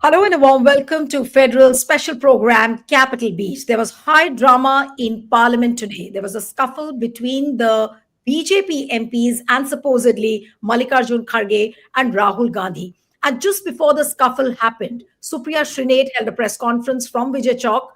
Hello and a warm welcome to Federal Special Program Capital Beach. There was high drama in Parliament today. There was a scuffle between the BJP MPs and supposedly Mallikarjun Kharge and Rahul Gandhi. And just before the scuffle happened, Supriya Shrinate held a press conference from Vijay Chowk,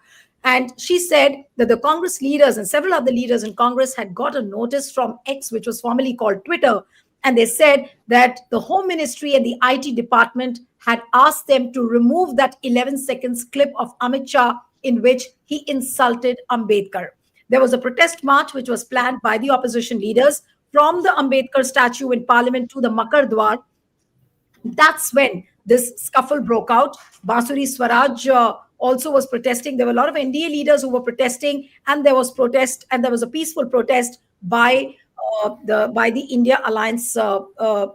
and she said that the Congress leaders and several other leaders in Congress had got a notice from X, which was formerly called Twitter, and they said that the Home Ministry and the IT department had asked them to remove that 11 seconds clip of Amit Shah in which he insulted Ambedkar. There was a protest march which was planned by the opposition leaders from the Ambedkar statue in Parliament to the Makar Dwar. That's when this scuffle broke out. Basuri Swaraj also was protesting. There were a lot of NDA leaders who were protesting, and there was protest, and there was a peaceful protest by the India Alliance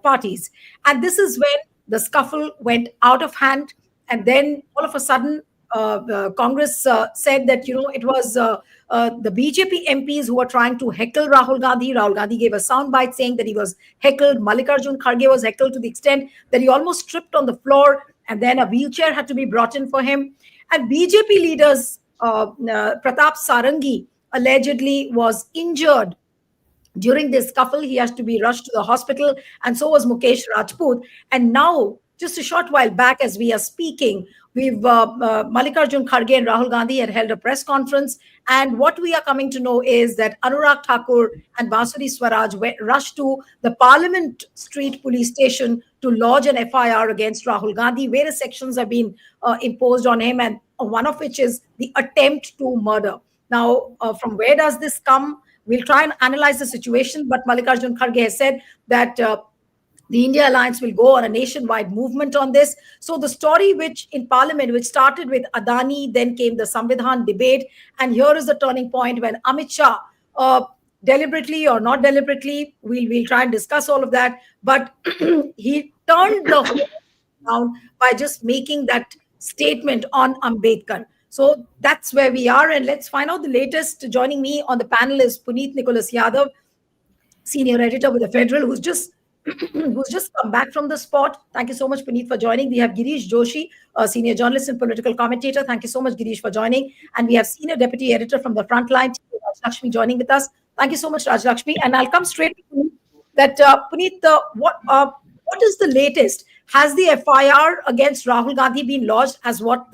parties. And this is when the scuffle went out of hand, and then all of a sudden, Congress said that it was the BJP MPs who were trying to heckle Rahul Gandhi. Rahul Gandhi gave a soundbite saying that he was heckled. Mallikarjun Kharge was heckled to the extent that he almost tripped on the floor, and then a wheelchair had to be brought in for him. And BJP leaders, Pratap Sarangi, allegedly was injured during this scuffle. He has to be rushed to the hospital, and so was Mukesh Rajput. And now, just a short while back, as we are speaking, Mallikarjun Kharge and Rahul Gandhi had held a press conference, and what we are coming to know is that Anurag Thakur and Basuri Swaraj rushed to the Parliament Street police station to lodge an FIR against Rahul Gandhi. Various sections have been imposed on him, and one of which is the attempt to murder. Now, from where does this come? We'll try and analyze the situation, but Mallikarjun Kharge has said that the India Alliance will go on a nationwide movement on this. So the story which in Parliament, which started with Adani, then came the Samvidhan debate, and here is the turning point when Amit Shah, deliberately or not deliberately, we'll try and discuss all of that, but he turned the whole down by just making that statement on Ambedkar. So that's where we are, and let's find out the latest. Joining me on the panel is Puneet Nicholas Yadav, senior editor with the Federal, who's just come back from the spot. Thank you so much, Puneet, for joining. We have Girish Joshi, a senior journalist and political commentator. Thank you so much, Girish, for joining. And we have senior deputy editor from the Frontline, Raj Lakshmi, joining with us. Thank you so much, Raj Lakshmi. And I'll come straight to Puneet. That Puneet, what is the latest? Has the FIR against Rahul Gandhi been lodged as what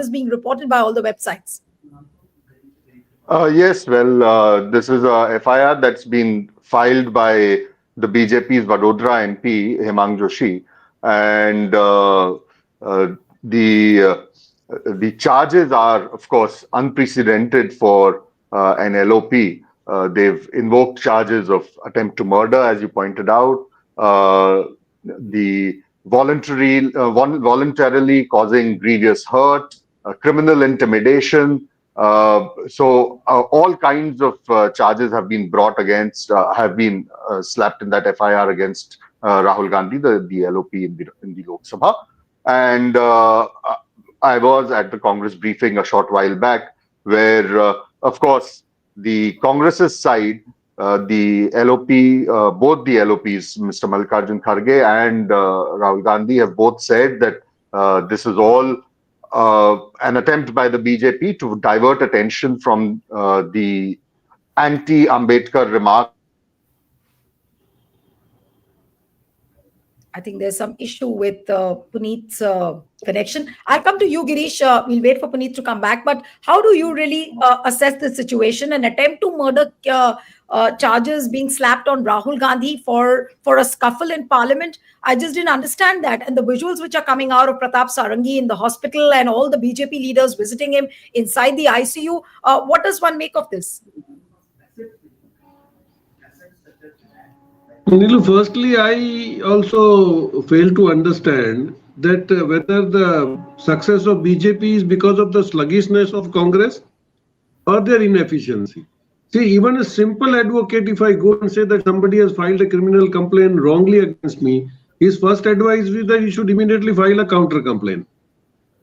is being reported by all the websites? Yes, well, this is a FIR that's been filed by the BJP's Vadodara MP, Hemang Joshi, and the charges are, of course, unprecedented for an LOP. They've invoked charges of attempt to murder, as you pointed out, the voluntarily causing grievous hurt, criminal intimidation. So all kinds of charges have been brought against, have been slapped in that FIR against Rahul Gandhi, the LOP in the Lok Sabha. And I was at the Congress briefing a short while back, where, of course, the Congress's side, the LOP, both the LOPs, Mr. Mallikarjun Kharge and Rahul Gandhi, have both said that this is all an attempt by the BJP to divert attention from the anti-Ambedkar remarks. I think there's some issue with Puneet's connection. I'll come to you, Girish. We'll wait for Puneet to come back. But how do you really assess the situation? An attempt to murder charges being slapped on Rahul Gandhi for a scuffle in Parliament? I just didn't understand that. And the visuals which are coming out of Pratap Sarangi in the hospital and all the BJP leaders visiting him inside the ICU, what does one make of this? Nilu, firstly, I also fail to understand that whether the success of BJP is because of the sluggishness of Congress or their inefficiency. See, even a simple advocate, if I go and say that somebody has filed a criminal complaint wrongly against me, his first advice is that he should immediately file a counter complaint.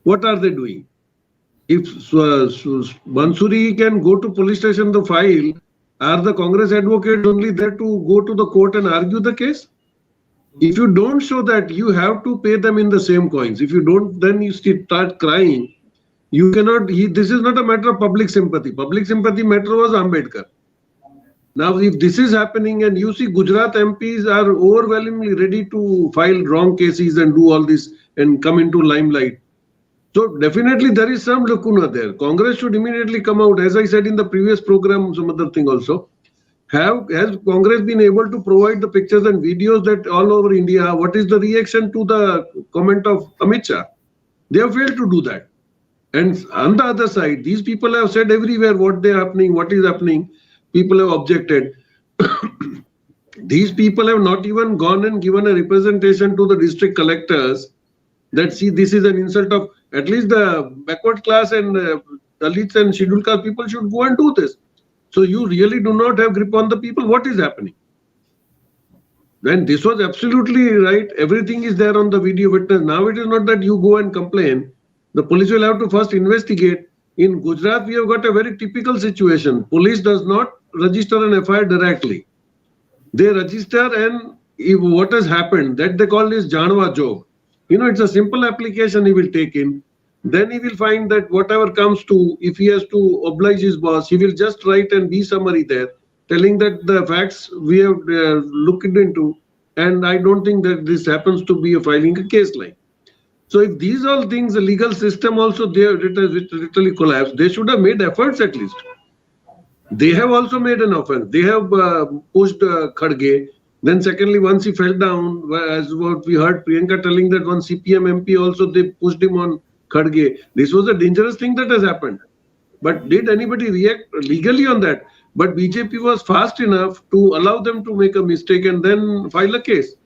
What are they doing? If Bansuri can go to police station to file, are the Congress advocates only there to go to the court and argue the case? If you don't show that, you have to pay them in the same coins. If you don't, then you start crying. You cannot. This is not a matter of public sympathy. Public sympathy matter was Ambedkar. Now, if this is happening and you see Gujarat MPs are overwhelmingly ready to file wrong cases and do all this and come into limelight. So definitely there is some lacuna there. Congress should immediately come out. As I said in the previous program, some other thing also. Has Congress been able to provide the pictures and videos that all over India? What is the reaction to the comment of Amit Shah? They have failed to do that. And on the other side, these people have said everywhere what they are happening, what is happening. People have objected. These people have not even gone and given a representation to the district collectors that see this is an insult of at least the backward class and Dalits and scheduled caste people should go and do this. So you really do not have grip on the people. What is happening? When this was absolutely right, everything is there on the video witness. Now it is not that you go and complain. The police will have to first investigate. In Gujarat, we have got a very typical situation. Police does not register an FIR directly. They register and if what has happened, that they call is Janwa job. It's a simple application he will take in. Then he will find that whatever comes to, if he has to oblige his boss, he will just write and be summary there, telling that the facts we have looked into, and I don't think that this happens to be filing a case like. So if these all things, the legal system also they have literally collapsed, they should have made efforts at least. They have also made an offense. They have pushed Khadge. Then secondly, once he fell down, as what we heard Priyanka telling that one CPM MP also they pushed him on Khadge. This was a dangerous thing that has happened. But did anybody react legally on that? But BJP was fast enough to allow them to make a mistake and then file a case.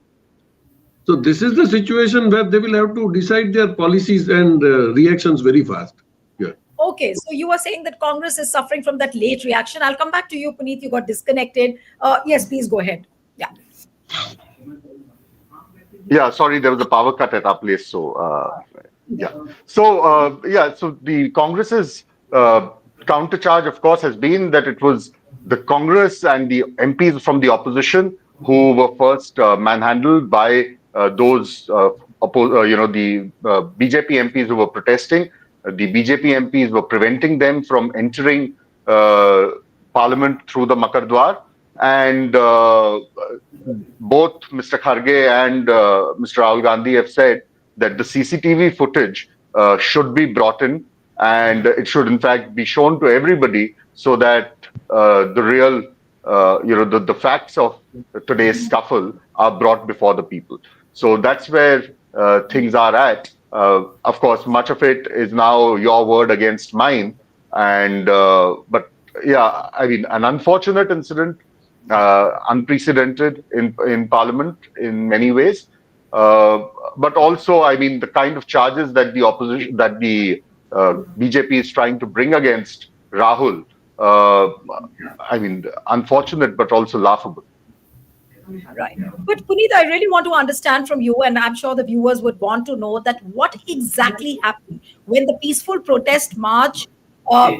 So this is the situation where they will have to decide their policies and reactions very fast. Yeah. Okay, so you were saying that Congress is suffering from that late reaction. I'll come back to you, Puneet. You got disconnected. Yes, please go ahead. Yeah. Yeah, sorry, there was a power cut at our place. So, yeah. So, so the Congress's countercharge, of course, has been that it was the Congress and the MPs from the opposition who were first manhandled by those, the BJP MPs who were protesting. The BJP MPs were preventing them from entering Parliament through the Makar Dwar. And both Mr. Khadge and Mr. Rahul Gandhi have said that the CCTV footage should be brought in, and it should in fact be shown to everybody so that the real, the facts of today's scuffle are brought before the people. So that's where things are at. Of course, much of it is now your word against mine, and but yeah, I mean, an unfortunate incident. Unprecedented in Parliament in many ways, but also, I mean, the kind of charges that the opposition, that the BJP is trying to bring against Rahul, I mean, unfortunate but also laughable. Right. But Puneet, I really want to understand from you, and I'm sure the viewers would want to know that what exactly happened when the peaceful protest march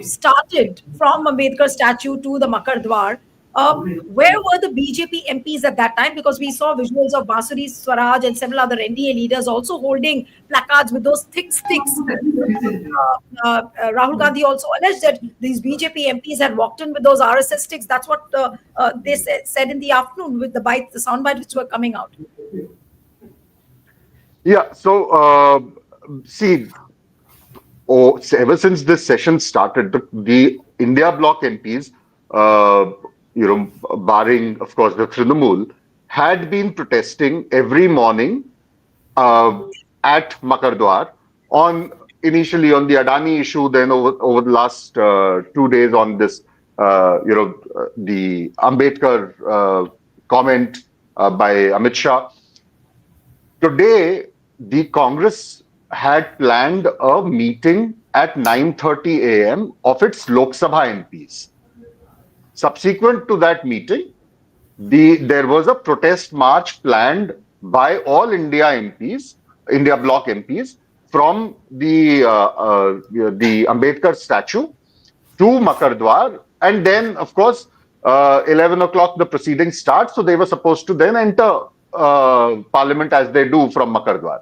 started from Ambedkar statue to the Makar Dwar. Where were the BJP MPs at that time? Because we saw visuals of Basuri Swaraj and several other NDA leaders also holding placards with those thick sticks. Rahul Gandhi also alleged that these BJP MPs had walked in with those RSS sticks. That's what they said in the afternoon with the sound bites which were coming out. Yeah, so see, ever since this session started, the India bloc MPs, barring, of course, the Trinamool, had been protesting every morning at Makar Dwar initially on the Adani issue, then over the last 2 days on this, the Ambedkar comment by Amit Shah. Today, the Congress had planned a meeting at 9:30 a.m. of its Lok Sabha MPs. Subsequent to that meeting, there was a protest march planned by all India MPs, India bloc MPs, from the Ambedkar statue to Makar Dwar, and then, of course, 11 o'clock the proceedings start. So they were supposed to then enter parliament as they do from Makardwar.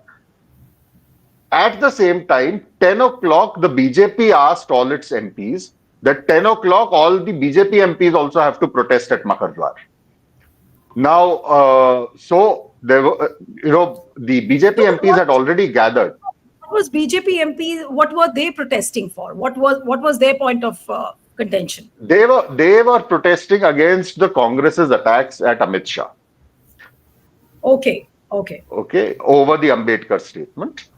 At the same time, 10 o'clock, the BJP asked all its MPs that 10 o'clock, all the BJP MPs also have to protest at Makardwar. Now, so there were, the BJP So MPs had already gathered. what was BJP MP? What were they protesting for? What was their point of contention? They were protesting against the Congress's attacks at Amit Shah. Okay, okay. Okay, over the Ambedkar statement.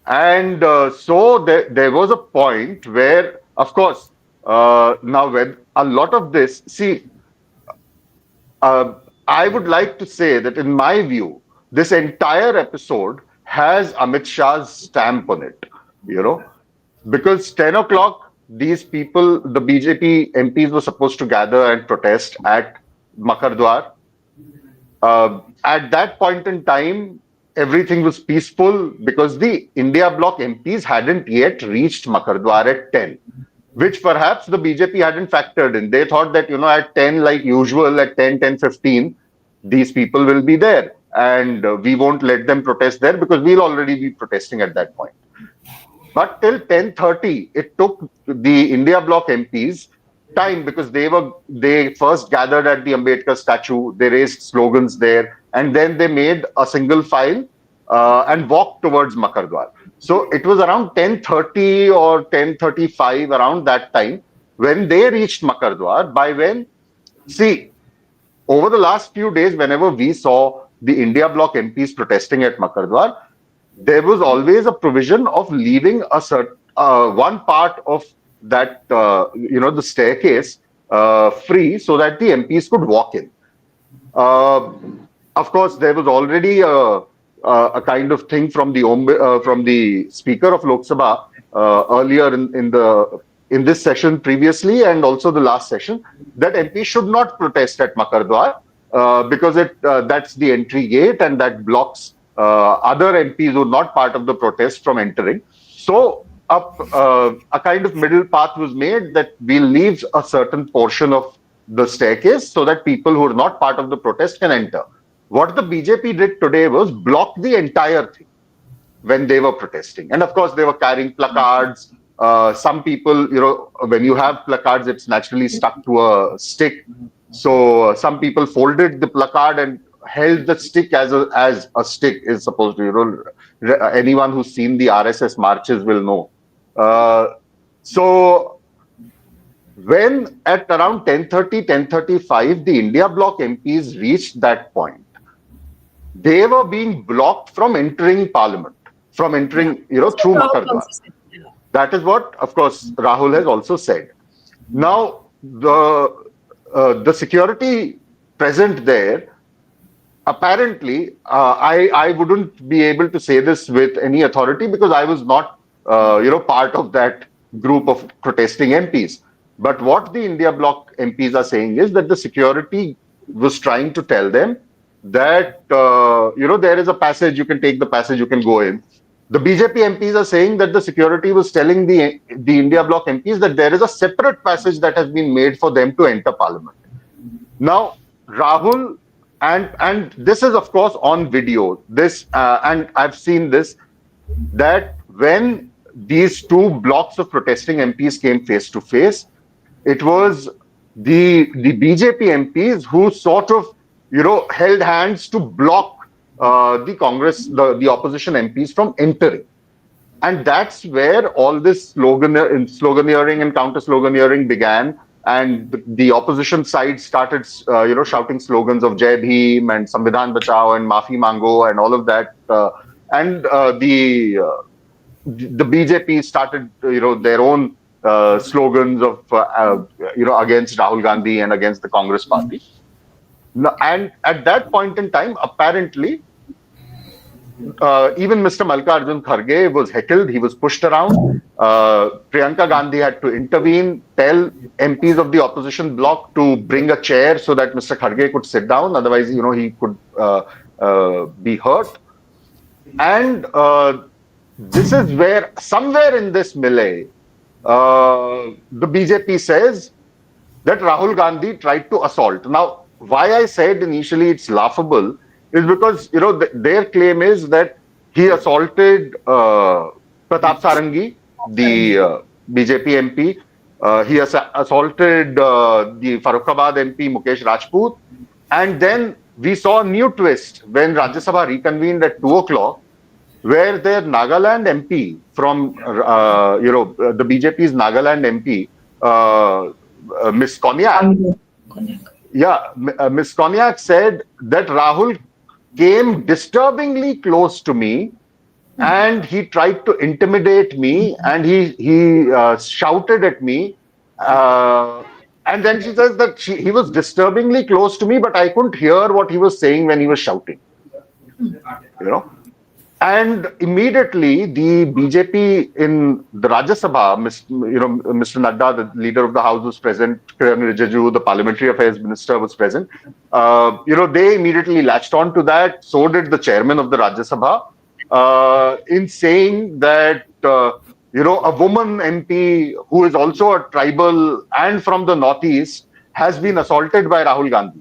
And so there was a point where, of course, now when a lot of this, see, uh, I would like to say that in my view, this entire episode has Amit Shah's stamp on it, you know, because 10 o'clock, these people, the BJP MPs were supposed to gather and protest at Makardwar. At that point in time, everything was peaceful because the India Bloc MPs hadn't yet reached Makardwar at 10, which perhaps the BJP hadn't factored in. They thought that, at 10, like usual, at 10, 10:15, these people will be there and we won't let them protest there because we'll already be protesting at that point. But till 10:30, it took the India Bloc MPs time because they first gathered at the Ambedkar statue, they raised slogans there, and then they made a single file and walked towards Makardwar. So it was around 10:30 or 10:35, around that time, when they reached Makardwar. By when, see, over the last few days, whenever we saw the India Bloc MPs protesting at Makardwar, there was always a provision of leaving a certain one part of that the staircase free so that the MPs could walk in. Of course, there was already a kind of thing from the Speaker of Lok Sabha earlier in this session previously and also the last session that MPs should not protest at Makardwar because that's the entry gate and that blocks other MPs who are not part of the protest from entering. So a kind of middle path was made that we'll leave a certain portion of the staircase so that people who are not part of the protest can enter. What the BJP did today was block the entire thing when they were protesting. And of course, they were carrying placards. Some people, when you have placards, it's naturally stuck to a stick. So some people folded the placard and held the stick as a stick is supposed to. Anyone who's seen the RSS marches will know. So when at around 10:30, 10:35, the India Bloc MPs reached that point, they were being blocked from entering Parliament, from entering, through Makardwar. That is what, of course, Rahul has also said. Now, the security present there, apparently, I wouldn't be able to say this with any authority because I was not, part of that group of protesting MPs. But what the India Bloc MPs are saying is that the security was trying to tell them that, there is a passage, you can take the passage, you can go in. The BJP MPs are saying that the security was telling the India Bloc MPs that there is a separate passage that has been made for them to enter Parliament. Now, Rahul, and this is of course on video, this and I've seen this, that when these two blocks of protesting MPs came face to face, it was the BJP MPs who sort of, held hands to block the Congress, the opposition MPs from entering. And that's where all this sloganeering and counter-sloganeering began. And the opposition side started, shouting slogans of Jai Bhim and Samvidhan Bachao and Maafi Mango and all of that. And the BJP started, their own slogans of, against Rahul Gandhi and against the Congress party. And at that point in time, apparently, even Mr. Mallikarjun Kharge was heckled. He was pushed around. Priyanka Gandhi had to intervene, tell MPs of the opposition bloc to bring a chair so that Mr. Kharge could sit down. Otherwise, he could be hurt. And this is where, somewhere in this melee, the BJP says that Rahul Gandhi tried to assault. Now, why I said initially it's laughable is because their claim is that he assaulted Pratap Sarangi, the BJP MP. He assaulted the Farrukhabad MP Mukesh Rajput, and then we saw a new twist when Rajya Sabha reconvened at 2 o'clock, where their Nagaland MP from the BJP's Nagaland MP, Miss Konyak, Miss Konyak said that Rahul came disturbingly close to me and he tried to intimidate me and he shouted at me. Uh, and then she says that he was disturbingly close to me, but I couldn't hear what he was saying when he was shouting. You know, and immediately the BJP in the Rajya Sabha, Mr. Nadda, the leader of the House, was present. Kiran Rijiju, the Parliamentary Affairs Minister, was present. They immediately latched on to that. So did the chairman of the Rajya Sabha, in saying that a woman MP who is also a tribal and from the northeast has been assaulted by Rahul Gandhi.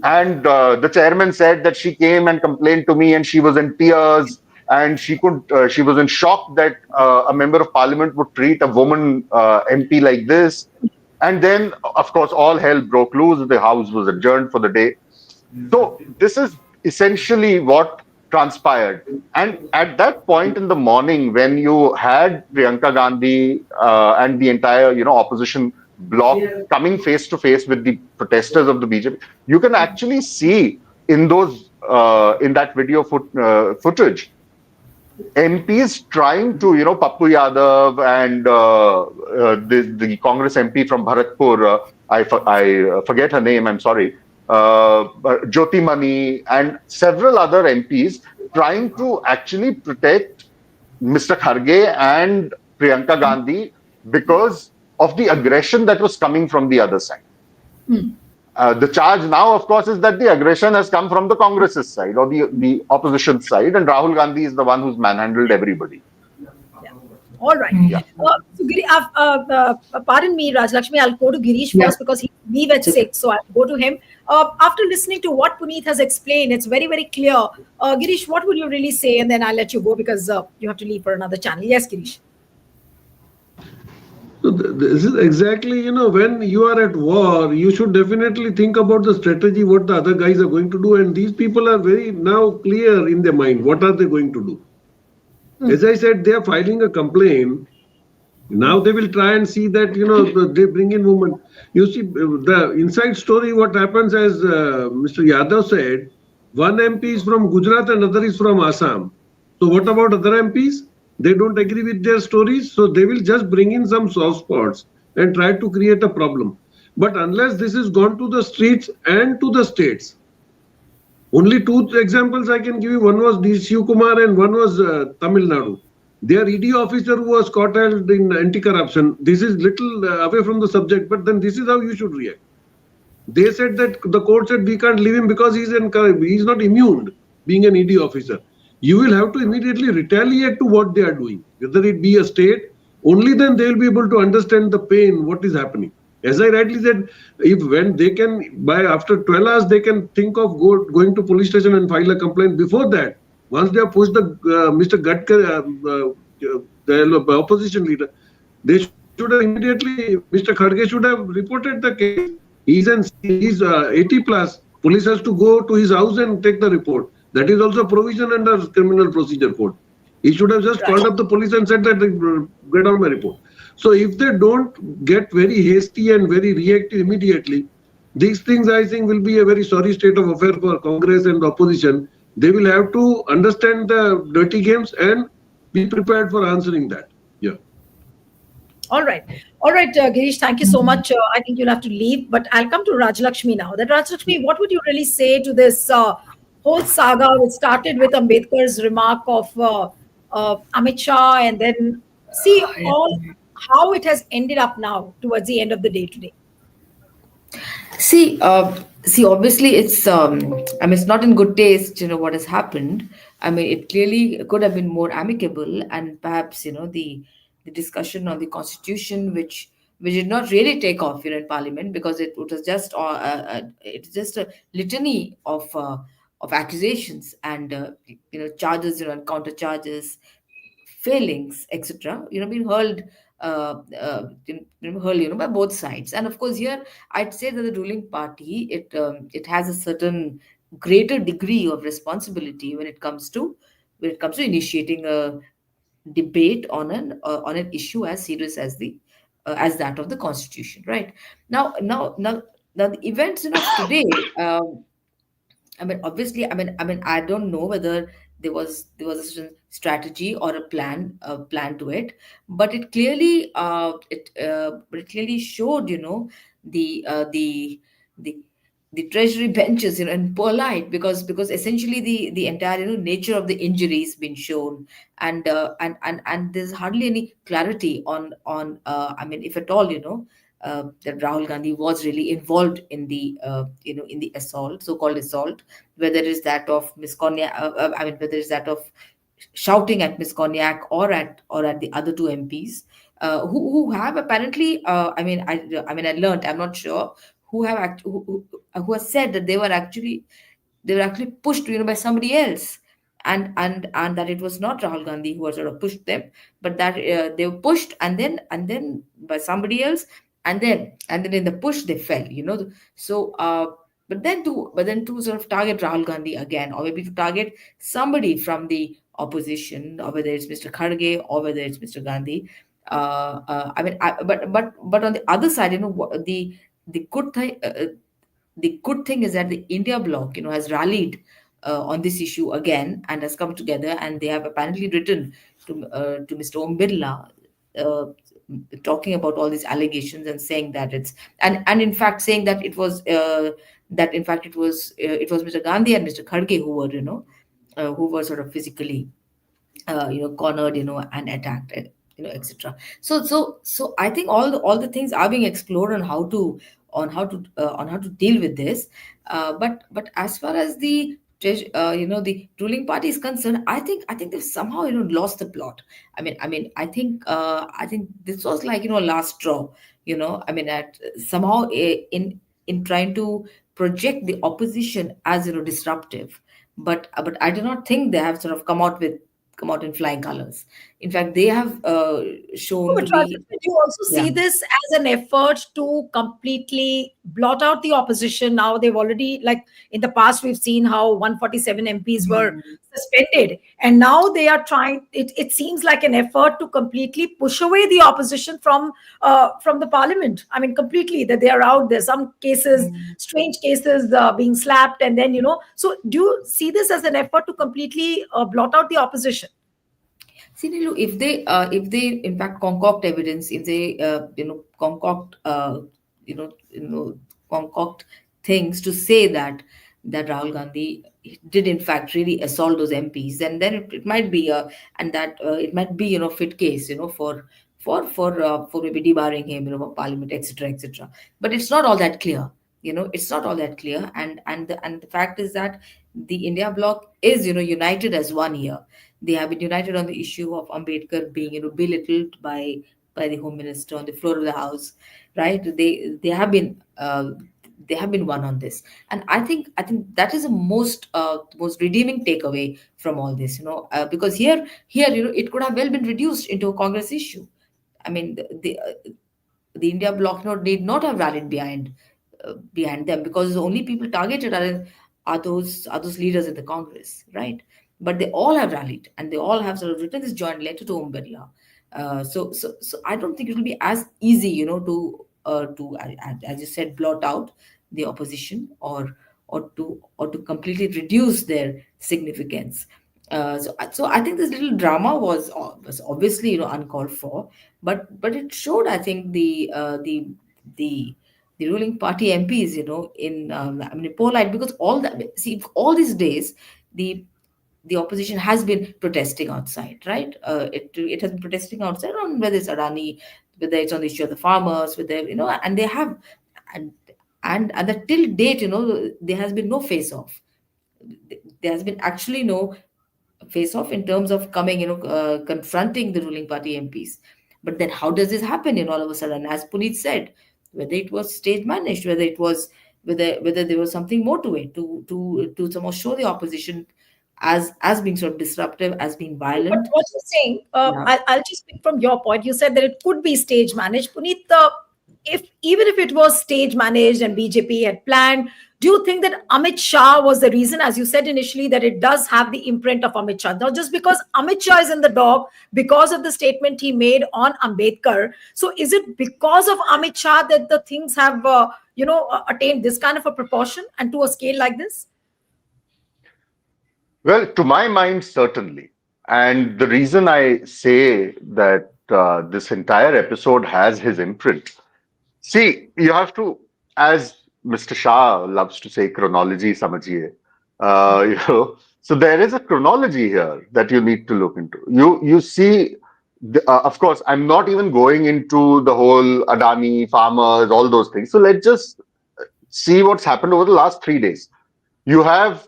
And the chairman said that she came and complained to me, and she was in tears, and she was in shock that a member of parliament would treat a woman MP like this. And then, of course, all hell broke loose. The house was adjourned for the day. So this is essentially what transpired. And at that point in the morning, when you had Priyanka Gandhi and the entire, opposition bloc coming face to face with the protesters of the BJP, you can actually see in that video footage, MPs trying to, Pappu Yadav and the Congress MP from Bharatpur, I forget her name, I'm sorry, Jyoti Mani and several other MPs trying to actually protect Mr. Kharge and Priyanka Gandhi because of the aggression that was coming from the other side. The charge now, of course, is that the aggression has come from the Congress's side or the opposition side, and Rahul Gandhi is the one who's manhandled everybody. All right. Yeah. Pardon me, Rajlakshmi, I'll go to Girish first because he leave at 6, so I'll go to him. After listening to what Puneet has explained, it's very, very clear. Girish, what would you really say? And then I'll let you go because you have to leave for another channel. Yes, Girish. So this is exactly, when you are at war, you should definitely think about the strategy, what the other guys are going to do. And these people are very now clear in their mind. What are they going to do? As I said, they are filing a complaint. Now they will try and see that, they bring in women. You see, the inside story, what happens, as Mr. Yadav said, one MP is from Gujarat and other is from Assam. So what about other MPs? They don't agree with their stories, so they will just bring in some soft spots and try to create a problem. But unless this is gone to the streets and to the states, only two examples I can give you. One was D. Shiv Kumar and one was Tamil Nadu. Their ED officer who was caught in anti-corruption. This is little away from the subject, but then this is how you should react. They said that the court said we can't leave him because he's not immune being an ED officer. You will have to immediately retaliate to what they are doing, whether it be a state. Only then they will be able to understand the pain, what is happening. As I rightly said, when they can, by after 12 hours, they can think of going to police station and file a complaint. Before that, once they have pushed Mr. Gadkar, the opposition leader, they should have immediately, Mr. Kharge should have reported the case. He's 80 plus. Police has to go to his house and take the report. That is also a provision under Criminal Procedure Code. He should have just called up the police and said that get on my report. So if they don't get very hasty and very reactive immediately, these things I think will be a very sorry state of affair for Congress and the opposition. They will have to understand the dirty games and be prepared for answering that. Yeah. All right, Girish, thank you so much. I think you'll have to leave, but I'll come to Rajlakshmi now. That Rajlakshmi, what would you really say to this whole saga which started with Ambedkar's remark of Amit Shah, and then see how it has ended up now towards the end of the day today? See, obviously, it's it's not in good taste, what has happened. I mean, it clearly could have been more amicable, and perhaps, the discussion on the constitution, which did not really take off, in Parliament, because it was just it's just a litany of of accusations and charges, and counter charges, failings, etc., being hurled, hurled, by both sides. And of course, here I'd say that the ruling party, it has a certain greater degree of responsibility when it comes to initiating a debate on an issue as serious as that of the constitution, right? Now the events, of today. I mean, obviously, I don't know whether there was a certain strategy or a plan to it, but it clearly showed, the the the treasury benches, in polite, because essentially the entire, nature of the injuries been shown, and there's hardly any clarity on I mean, if at all, that Rahul Gandhi was really involved in the assault, so-called assault, whether it's that of misconduct, whether it's that of shouting at Miss Cognac, or at the other two MPs, who have apparently, I learned, I'm not sure, who have who has said that they were actually pushed, by somebody else, and that it was not Rahul Gandhi who had sort of pushed them, but that they were pushed, and then by somebody else, and then in the push they fell. So but then to sort of target Rahul Gandhi again, or maybe to target somebody from the opposition, or whether it's Mr. Kharge or whether it's Mr. Gandhi. But on the other side, the good thing. The good thing is that the India bloc, has rallied on this issue again and has come together, and they have apparently written to Mr. Om Birla, uh, talking about all these allegations, and saying that and in fact saying that it was Mr. Gandhi and Mr. Kharge who were sort of physically cornered, and attacked, etc. So I think all the things are being explored on how to deal with this. But as far as the ruling party is concerned, I think they've somehow, lost the plot. I think this was like, last straw. Somehow, in trying to project the opposition as, disruptive, but I do not think they have sort of come out in flying colors. In fact, they have No, shown but to be. Rajat, you also Yeah. see this as an effort to completely blot out the opposition. Now they've already, like in the past, we've seen how 147 MPs were Mm. suspended, and now they are trying. It seems like an effort to completely push away the opposition from the parliament. I mean, completely that they are out there. Some cases, Mm. strange cases, being slapped, and then. So, do you see this as an effort to completely blot out the opposition? See, Nilu, if they in fact concoct evidence, if they concoct things to say that Rahul Gandhi did in fact really assault those MPs, then it might be and that it might be, fit case, for maybe debarring him, from Parliament, etc., etc. But it's not all that clear. It's not all that clear, and the fact is that the India bloc is, united as one here. They have been united on the issue of Ambedkar being, belittled by the Home Minister on the floor of the House, right? They have been one on this, and I think that is the most redeeming takeaway from all this, because here, it could have well been reduced into a Congress issue. I mean, the India bloc not did not have rallied behind them, because the only people targeted are those leaders in the Congress, right? But they all have rallied, and they all have sort of written this joint letter to Om Birla. So I don't think it will be as easy, as you said, blot out the opposition, or to completely reduce their significance. So I think this little drama was obviously, uncalled for, but it showed, I think, the the ruling party MPs, polite, because all these days the opposition has been protesting outside, right? It has been protesting outside on whether it's Adani, whether it's on the issue of the farmers, whether, and they have, and and that till date, there has been no face off. There has been actually no face off in terms of coming, confronting the ruling party MPs. But then how does this happen, all of a sudden? As Puneet said, whether it was stage managed, whether there was something more to it, to somehow show the opposition as being sort of disruptive, as being But violent. what you're saying, Yeah. I'll just speak from your point. You said that it could be stage managed. Puneet, if even if it was stage managed and BJP had planned, do you think that Amit Shah was the reason, as you said initially, that it does have the imprint of Amit Shah? Not just because Amit Shah is in the dog, because of the statement he made on Ambedkar. So is it because of Amit Shah that the things have, attained this kind of a proportion and to a scale like this? Well, to my mind, certainly. And the reason I say that this entire episode has his imprint, see, you have to, as Mr. Shah loves to say, chronology samajhiye. So there is a chronology here that you need to look into. You see, of course, I'm not even going into the whole Adani farmers, all those things. So let's just see what's happened over the last 3 days. You have,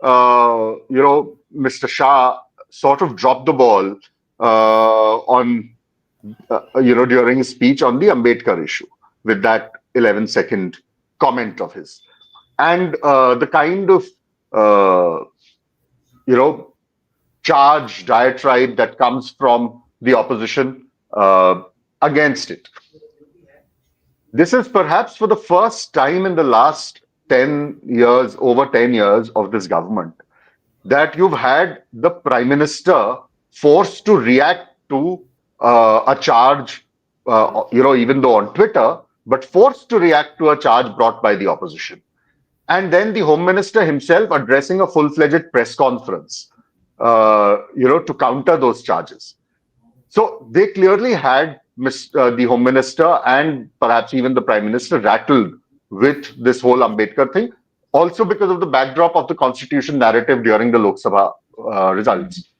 Mr. Shah sort of dropped the ball during his speech on the Ambedkar issue with that 11-second comment of his. And the kind of, uh, you know, charge, diatribe that comes from the opposition against it. This is perhaps for the first time in the last 10 years, over 10 years of this government, that you've had the prime minister forced to react to a charge, even though on Twitter, but forced to react to a charge brought by the opposition. And then the home minister himself addressing a full-fledged press conference, to counter those charges. So they clearly had the home minister and perhaps even the prime minister rattled with this whole Ambedkar thing. Also because of the backdrop of the constitution narrative during the Lok Sabha results.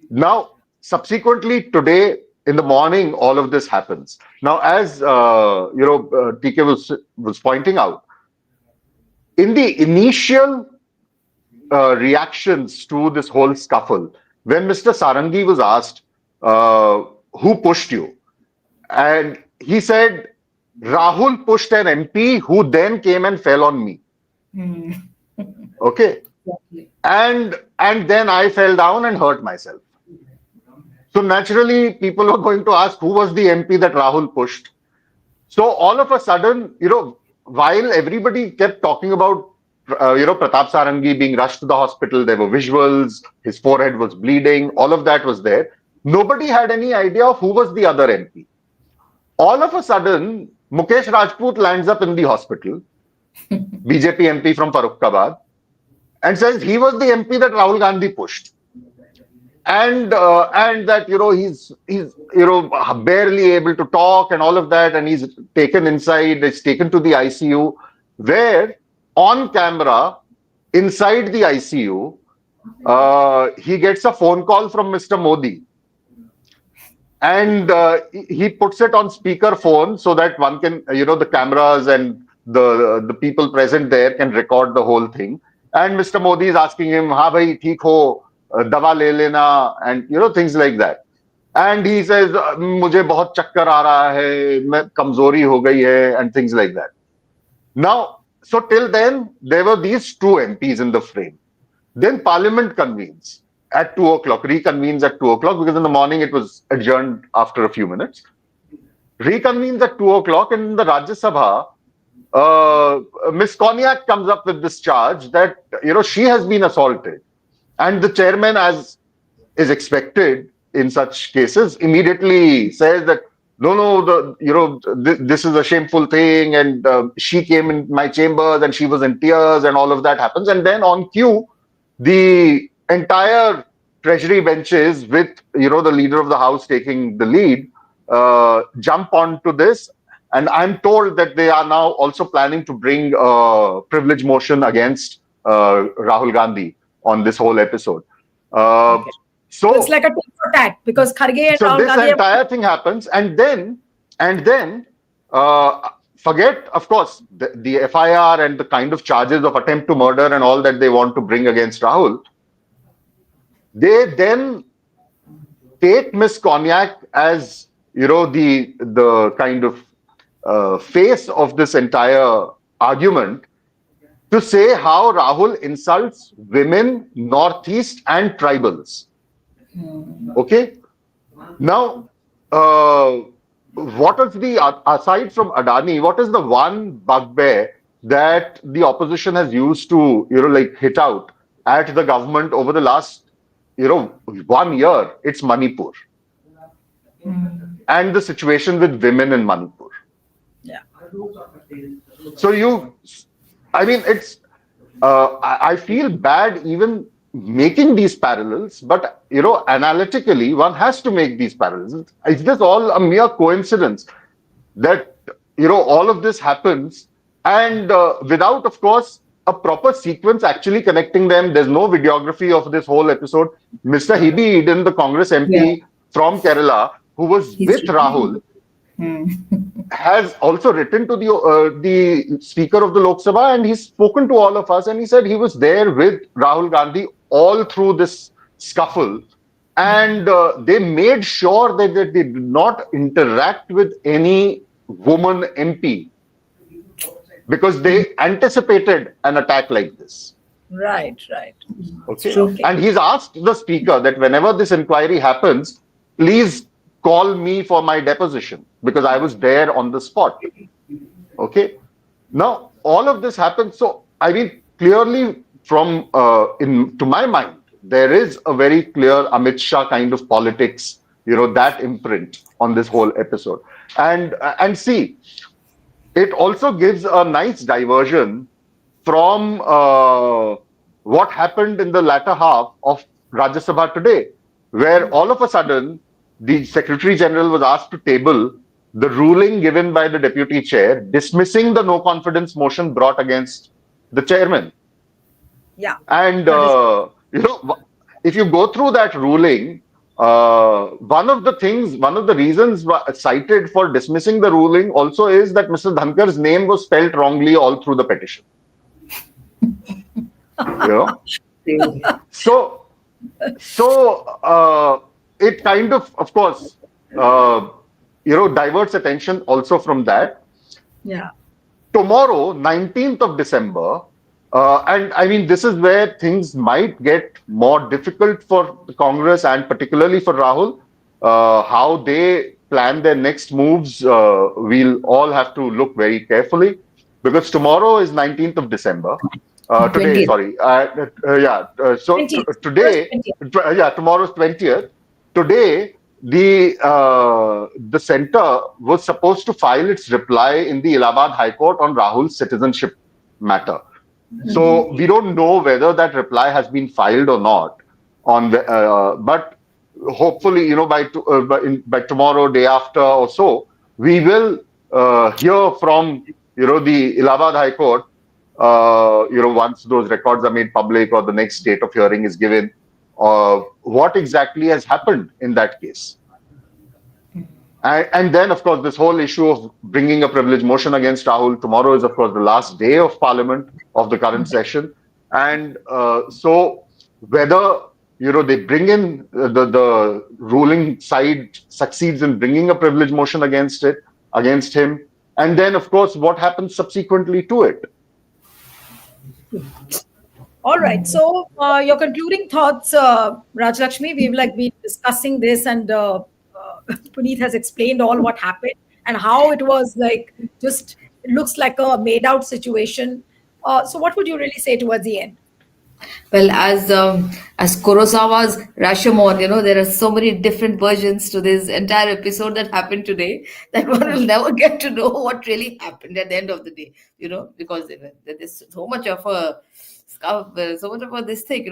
Now, subsequently today in the morning, all of this happens. Now, as TK was pointing out, in the initial reactions to this whole scuffle, when Mr. Sarangi was asked, who pushed you? And he said, Rahul pushed an MP who then came and fell on me. Okay. And then I fell down and hurt myself. So naturally, people were going to ask who was the MP that Rahul pushed. So all of a sudden, while everybody kept talking about, Pratap Sarangi being rushed to the hospital, there were visuals, his forehead was bleeding, all of that was there. Nobody had any idea of who was the other MP. All of a sudden, Mukesh Rajput lands up in the hospital, BJP MP from Farrukhabad, and says he was the MP that Rahul Gandhi pushed. And that he's barely able to talk and all of that, and he's taken inside, he's taken to the ICU, where on camera inside the ICU he gets a phone call from Mr. Modi, and he puts it on speaker phone so that one can, the cameras and the people present there can record the whole thing. And Mr. Modi is asking him, "Ha bhai, theek ho, dawa le lena," and things like that. And he says, "Mujhe bahut chakkar aa raha hai, main kamzori ho gayi hai," and things like that. Now, so till then there were these two MPs in the frame. Then Parliament convenes at 2 o'clock, reconvenes at 2 o'clock, because in the morning it was adjourned after a few minutes. Reconvenes at 2 o'clock, and in the Rajya Sabha, Miss Cognac comes up with this charge that she has been assaulted, and the chairman, as is expected in such cases, immediately says that no, this is a shameful thing, and she came in my chambers and she was in tears, and all of that happens, and then on cue, the entire treasury benches with the leader of the house taking the lead jump onto this. And I'm told that they are now also planning to bring a privilege motion against Rahul Gandhi on this whole episode. Okay. So it's like a tit for tat, because Kharge and so Rahul this Gandhi entire thing happens, and then forget, of course, the FIR and the kind of charges of attempt to murder and all that they want to bring against Rahul. They then take Miss Cognac as the kind of face of this entire argument to say how Rahul insults women, Northeast, and tribals. Okay. Now, uh, what is the, aside from Adani, what is the one bugbear that the opposition has used to, like hit out at the government over the last, 1 year? It's Manipur and the situation with women in Manipur. Yeah. So I mean, I feel bad even making these parallels, but analytically, one has to make these parallels. Is this all a mere coincidence that all of this happens, and without, of course, a proper sequence actually connecting them? There's no videography of this whole episode. Mr. Hibi Eden, the Congress Yeah. MP from Kerala, who was He's with Rahul, Hmm. has also written to the Speaker of the Lok Sabha, and he's spoken to all of us, and he said he was there with Rahul Gandhi all through this scuffle, and they made sure that they did not interact with any woman MP because they anticipated an attack like this. Right, right. It's Okay. true. And he's asked the speaker that whenever this inquiry happens, please call me for my deposition because I was there on the spot. Okay. Now, all of this happens. So, I mean, clearly, from to my mind, there is a very clear Amit Shah kind of politics, that imprint on this whole episode. And see, it also gives a nice diversion from what happened in the latter half of Rajya Sabha today, where all of a sudden the Secretary General was asked to table the ruling given by the Deputy Chair dismissing the no confidence motion brought against the chairman. Yeah. And, That is if you go through that ruling, one of the reasons cited for dismissing the ruling also is that Mr. Dhankar's name was spelled wrongly all through the petition. You know? Really. So, it kind of course, diverts attention also from that. yeah. Tomorrow, 19th of December, and I mean, this is where things might get more difficult for Congress and particularly for Rahul. How they plan their next moves, we'll all have to look very carefully because tomorrow is 19th of December. Today, 20th. sorry. Yeah. So 20th. today, 20th. yeah, tomorrow's 20th. Today, the center was supposed to file its reply in the Allahabad High Court on Rahul's citizenship matter. So we don't know whether that reply has been filed or not. But hopefully, by tomorrow, day after, or so, we will hear from the Allahabad High Court. Once those records are made public or the next date of hearing is given, what exactly has happened in that case. And then, of course, this whole issue of bringing a privilege motion against Rahul. Tomorrow is, of course, the last day of Parliament of the current session. And so whether, they bring in the ruling side succeeds in bringing a privilege motion against him. And then, of course, what happens subsequently to it. All right. So, your concluding thoughts, Rajlakshmi. We've been discussing this, and Puneet has explained all what happened and how it was just it looks like a made out situation. So, what would you really say towards the end? Well, as Kurosawa's Rashomon, there are so many different versions to this entire episode that happened today that one will never get to know what really happened at the end of the day. Because there's so much of a so much of a this thing.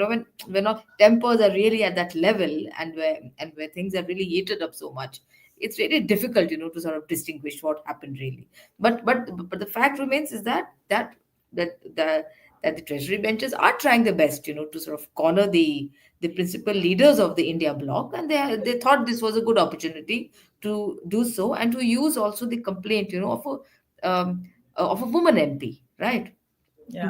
When our tempers are really at that level and where things are really heated up so much, it's really difficult, to sort of distinguish what happened really. But the fact remains is that the treasury benches are trying their best, to sort of corner the principal leaders of the India bloc, and they thought this was a good opportunity to do so and to use also the complaint, of a woman MP, right? Yeah.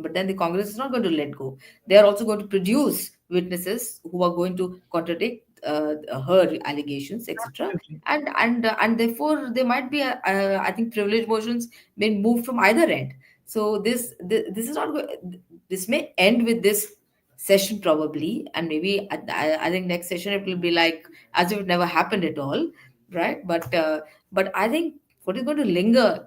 But then the Congress is not going to let go. They are also going to produce witnesses who are going to contradict her allegations, etc. Absolutely. And therefore there might be I think privilege motions being moved from either end. So this is not this may end with this session probably, and maybe I think next session it will be like as if it never happened at all, right? But I think what is going to linger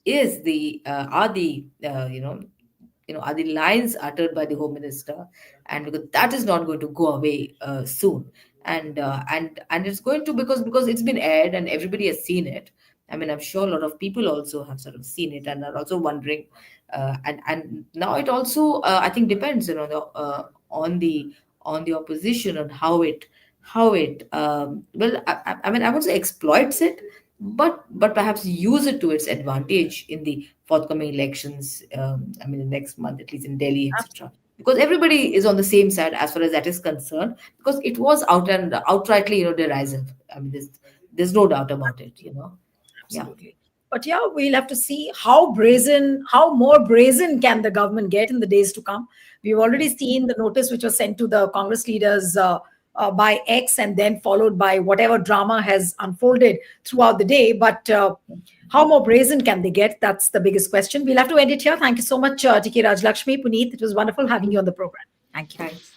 is the are the are the lines uttered by the home minister, and because that is not going to go away soon. And it's going to, because it's been aired and everybody has seen it. I mean, I'm sure a lot of people also have sort of seen it and are also wondering, and now it also I think depends, on the opposition, on how it well, I mean, I would say exploits it, but perhaps use it to its advantage in the forthcoming elections. I mean, the next month, at least in Delhi, etc. Because everybody is on the same side as far as that is concerned. Because it was outrightly, derisive. I mean, there's no doubt about it. Yeah. Absolutely. But yeah, we'll have to see how brazen, how more brazen can the government get in the days to come. We've already seen the notice which was sent to the Congress leaders by X, and then followed by whatever drama has unfolded throughout the day. But how more brazen can they get? That's the biggest question. We'll have to end it here. Thank you so much, TK Rajlakshmi, Puneet. It was wonderful having you on the program. Thank you. Thanks.